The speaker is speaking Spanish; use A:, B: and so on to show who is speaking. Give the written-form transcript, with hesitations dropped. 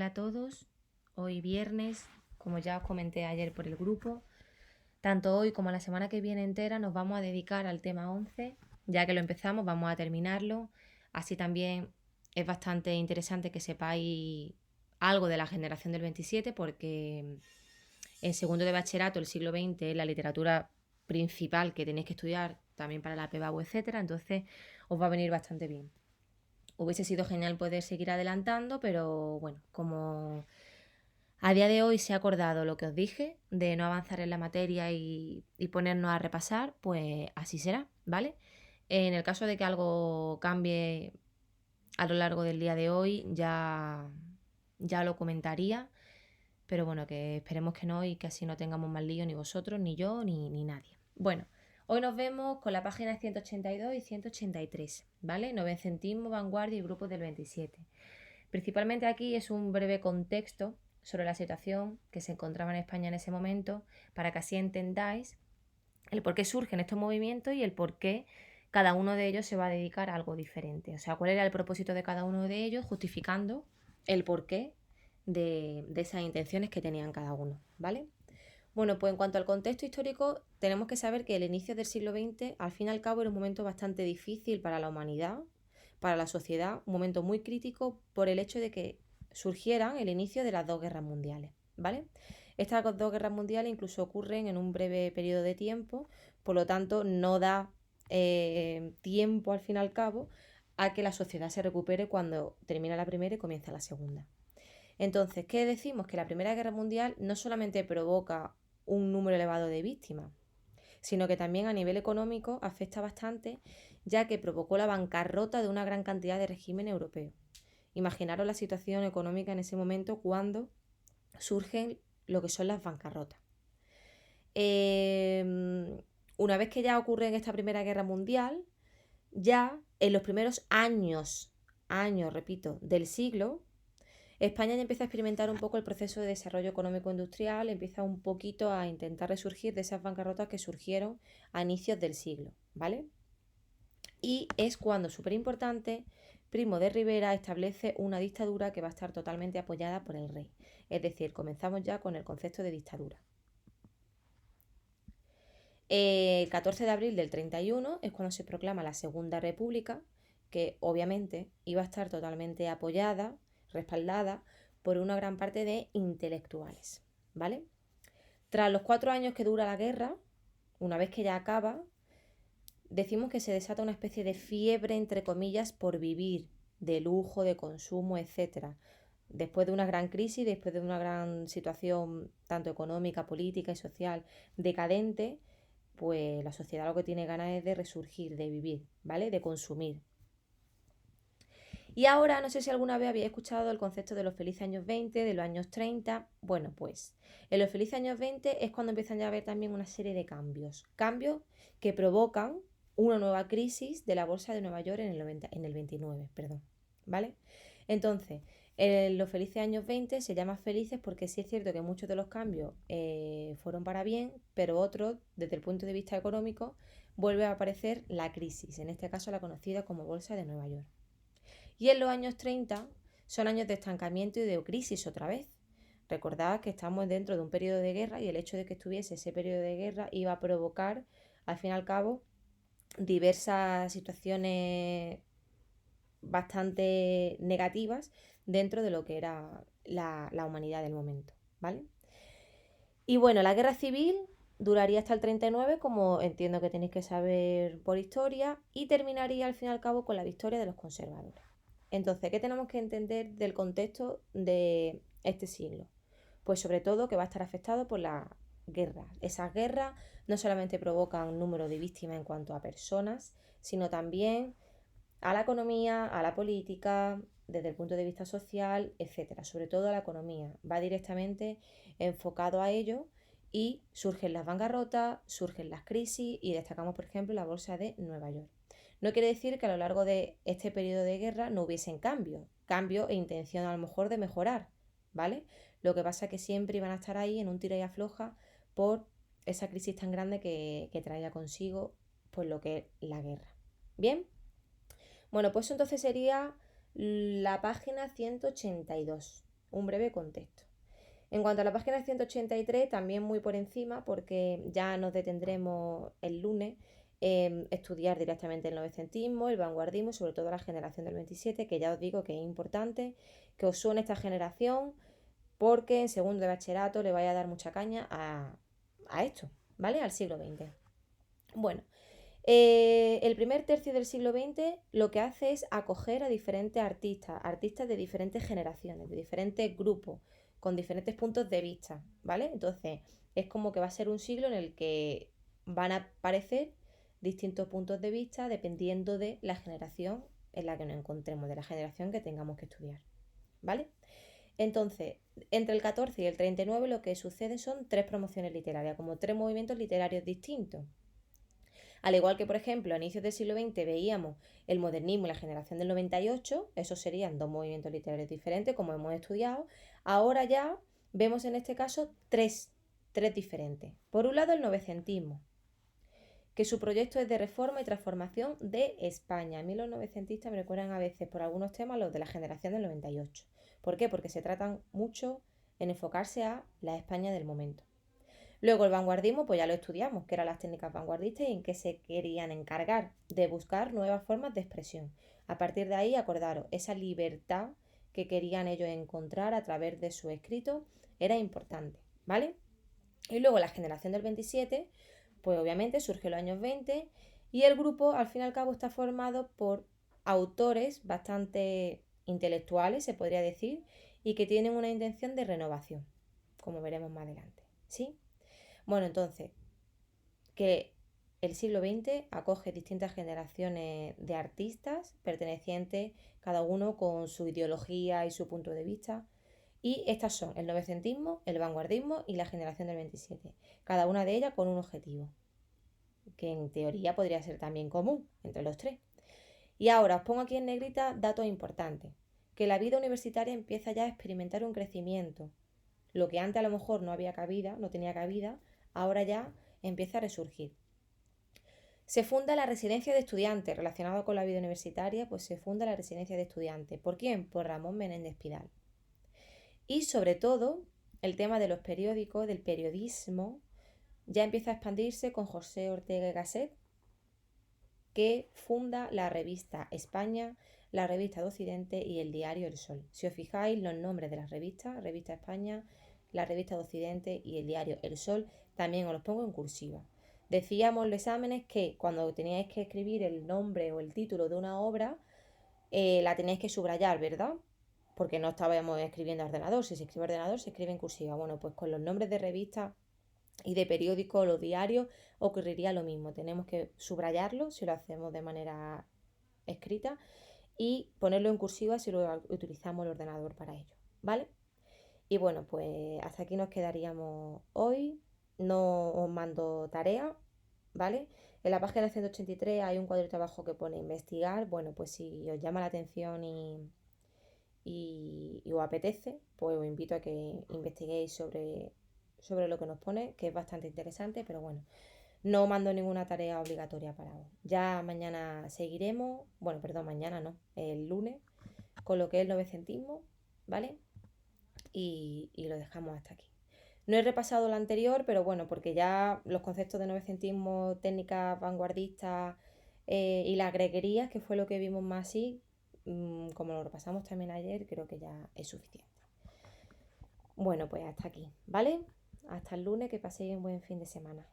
A: Hola a todos, hoy viernes, como ya os comenté ayer por el grupo, tanto hoy como la semana que viene entera nos vamos a dedicar al tema 11, ya que lo empezamos vamos a terminarlo, así también es bastante interesante que sepáis algo de la generación del 27 porque en segundo de bachillerato el siglo XX es la literatura principal que tenéis que estudiar también para la PBAU, etcétera, entonces os va a venir bastante bien. Hubiese sido genial poder seguir adelantando, pero bueno, como a día de hoy se ha acordado lo que os dije, de no avanzar en la materia y ponernos a repasar, pues así será, ¿vale? En el caso de que algo cambie a lo largo del día de hoy, ya lo comentaría, pero bueno, que esperemos que no y que así no tengamos más lío ni vosotros, ni yo, ni nadie. Bueno, hoy nos vemos con la página 182 y 183, ¿vale? Novencentismo, vanguardia y grupos del 27. Principalmente aquí es un breve contexto sobre la situación que se encontraba en España en ese momento, para que así entendáis el por qué surgen estos movimientos y el por qué cada uno de ellos se va a dedicar a algo diferente. O sea, cuál era el propósito de cada uno de ellos, justificando el porqué de esas intenciones que tenían cada uno, ¿vale? Bueno, pues en cuanto al contexto histórico, tenemos que saber que el inicio del siglo XX, al fin y al cabo, era un momento bastante difícil para la humanidad, para la sociedad, un momento muy crítico por el hecho de que surgieran el inicio de las dos guerras mundiales, ¿vale? Estas dos guerras mundiales incluso ocurren en un breve periodo de tiempo, por lo tanto no da tiempo al fin y al cabo a que la sociedad se recupere cuando termina la primera y comienza la segunda. Entonces, ¿qué decimos? Que la Primera Guerra Mundial no solamente provoca un número elevado de víctimas, sino que también a nivel económico afecta bastante, ya que provocó la bancarrota de una gran cantidad de regímenes europeos. Imaginaros la situación económica en ese momento cuando surgen lo que son las bancarrotas. Una vez que ya ocurre en esta Primera Guerra Mundial, ya en los primeros años, repito, del siglo, España ya empieza a experimentar un poco el proceso de desarrollo económico-industrial, empieza un poquito a intentar resurgir de esas bancarrotas que surgieron a inicios del siglo, ¿vale? Y es cuando, súper importante, Primo de Rivera establece una dictadura que va a estar totalmente apoyada por el rey. Es decir, comenzamos ya con el concepto de dictadura. El 14 de abril del 31 es cuando se proclama la Segunda República, que obviamente iba a estar totalmente apoyada, respaldada por una gran parte de intelectuales, ¿vale? Tras los 4 años que dura la guerra, una vez que ya acaba, decimos que se desata una especie de fiebre, entre comillas, por vivir, de lujo, de consumo, etc. Después de una gran crisis, después de una gran situación tanto económica, política y social decadente, pues la sociedad lo que tiene ganas es de resurgir, de vivir, ¿vale? De consumir. Y ahora, no sé si alguna vez habéis escuchado el concepto de los felices años 20, de los años 30. Bueno, pues en los felices años 20 es cuando empiezan ya a haber también una serie de cambios. Cambios que provocan una nueva crisis de la bolsa de Nueva York en el 29, perdón, ¿vale? Entonces, los felices años 20 se llaman felices porque sí es cierto que muchos de los cambios fueron para bien, pero otros, desde el punto de vista económico, vuelve a aparecer la crisis, en este caso la conocida como bolsa de Nueva York. Y en los años 30 son años de estancamiento y de crisis otra vez. Recordad que estamos dentro de un periodo de guerra y el hecho de que estuviese ese periodo de guerra iba a provocar, al fin y al cabo, diversas situaciones bastante negativas dentro de lo que era la humanidad del momento, ¿vale? Y bueno, la guerra civil duraría hasta el 39, como entiendo que tenéis que saber por historia, y terminaría al fin y al cabo con la victoria de los conservadores. Entonces, ¿qué tenemos que entender del contexto de este siglo? Pues sobre todo que va a estar afectado por la guerra. Esas guerras no solamente provocan un número de víctimas en cuanto a personas, sino también a la economía, a la política, desde el punto de vista social, etcétera. Sobre todo a la economía. Va directamente enfocado a ello y surgen las bancarrotas, surgen las crisis y destacamos, por ejemplo, la bolsa de Nueva York. No quiere decir que a lo largo de este periodo de guerra no hubiesen cambios e intención a lo mejor de mejorar, ¿vale? Lo que pasa es que siempre iban a estar ahí en un tira y afloja por esa crisis tan grande que traía consigo pues lo que es la guerra. ¿Bien? Bueno, pues entonces sería la página 182. un breve contexto. En cuanto a la página 183, también muy por encima, porque ya nos detendremos el lunes en estudiar directamente el novecentismo, el vanguardismo, sobre todo la generación del 27, que ya os digo que es importante que os suene esta generación, porque en segundo de bachillerato le vaya a dar mucha caña a esto, ¿vale? Al siglo XX. Bueno, el primer tercio del siglo XX lo que hace es acoger a diferentes artistas de diferentes generaciones, de diferentes grupos, con diferentes puntos de vista, ¿vale? Entonces, es como que va a ser un siglo en el que van a aparecer distintos puntos de vista dependiendo de la generación en la que nos encontremos, de la generación que tengamos que estudiar, ¿vale? Entonces, entre el 14 y el 39 lo que sucede son tres promociones literarias, como tres movimientos literarios distintos. Al igual que, por ejemplo, a inicios del siglo XX veíamos el modernismo y la generación del 98, esos serían dos movimientos literarios diferentes, como hemos estudiado, ahora ya vemos en este caso tres diferentes. Por un lado, el novecentismo, que su proyecto es de reforma y transformación de España. A mí los novecentistas me recuerdan a veces por algunos temas los de la generación del 98. ¿Por qué? Porque se tratan mucho en enfocarse a la España del momento. Luego el vanguardismo, pues ya lo estudiamos, que eran las técnicas vanguardistas y en qué se querían encargar de buscar nuevas formas de expresión. A partir de ahí, acordaros, esa libertad que querían ellos encontrar a través de su escrito era importante, ¿vale? Y luego la generación del 27, pues obviamente surgió en los años 20 y el grupo al fin y al cabo está formado por autores bastante intelectuales, se podría decir, y que tienen una intención de renovación, como veremos más adelante, ¿sí? Bueno, entonces, que el siglo XX acoge distintas generaciones de artistas pertenecientes, cada uno con su ideología y su punto de vista. Y estas son el novecentismo, el vanguardismo y la generación del 27. Cada una de ellas con un objetivo, que en teoría podría ser también común entre los tres. Y ahora os pongo aquí en negrita datos importantes. Que la vida universitaria empieza ya a experimentar un crecimiento. Lo que antes a lo mejor no había cabida, no tenía cabida, ahora ya empieza a resurgir. Se funda la residencia de estudiantes, relacionado con la vida universitaria, pues se funda la residencia de estudiantes. ¿Por quién? Por Ramón Menéndez Pidal. Y sobre todo, el tema de los periódicos, del periodismo, ya empieza a expandirse con José Ortega y Gasset, que funda la revista España, la revista de Occidente y el diario El Sol. Si os fijáis, los nombres de las revistas, Revista España, la revista de Occidente y el diario El Sol, también os los pongo en cursiva. Decíamos en los exámenes que cuando teníais que escribir el nombre o el título de una obra, la teníais que subrayar, ¿verdad? Porque no estábamos escribiendo a ordenador. Si se escribe a ordenador, se escribe en cursiva. Bueno, pues con los nombres de revistas y de periódicos, los diarios, ocurriría lo mismo. Tenemos que subrayarlo si lo hacemos de manera escrita y ponerlo en cursiva si lo utilizamos el ordenador para ello, ¿vale? Y bueno, pues hasta aquí nos quedaríamos hoy. No os mando tarea, ¿vale? En la página 183 hay un cuadrito abajo que pone investigar. Bueno, pues si os llama la atención y os apetece, pues os invito a que investiguéis sobre lo que nos pone, que es bastante interesante, pero bueno, no mando ninguna tarea obligatoria para hoy. Ya mañana seguiremos, bueno, perdón, mañana no, el lunes, con lo que es el novecentismo, ¿vale? Y lo dejamos hasta aquí. No he repasado lo anterior, pero bueno, porque ya los conceptos de novecentismo, técnicas vanguardistas y las greguerías, que fue lo que vimos más así, como lo repasamos también ayer, creo que ya es suficiente. Bueno, pues hasta aquí, ¿vale? Hasta el lunes, que paséis un buen fin de semana.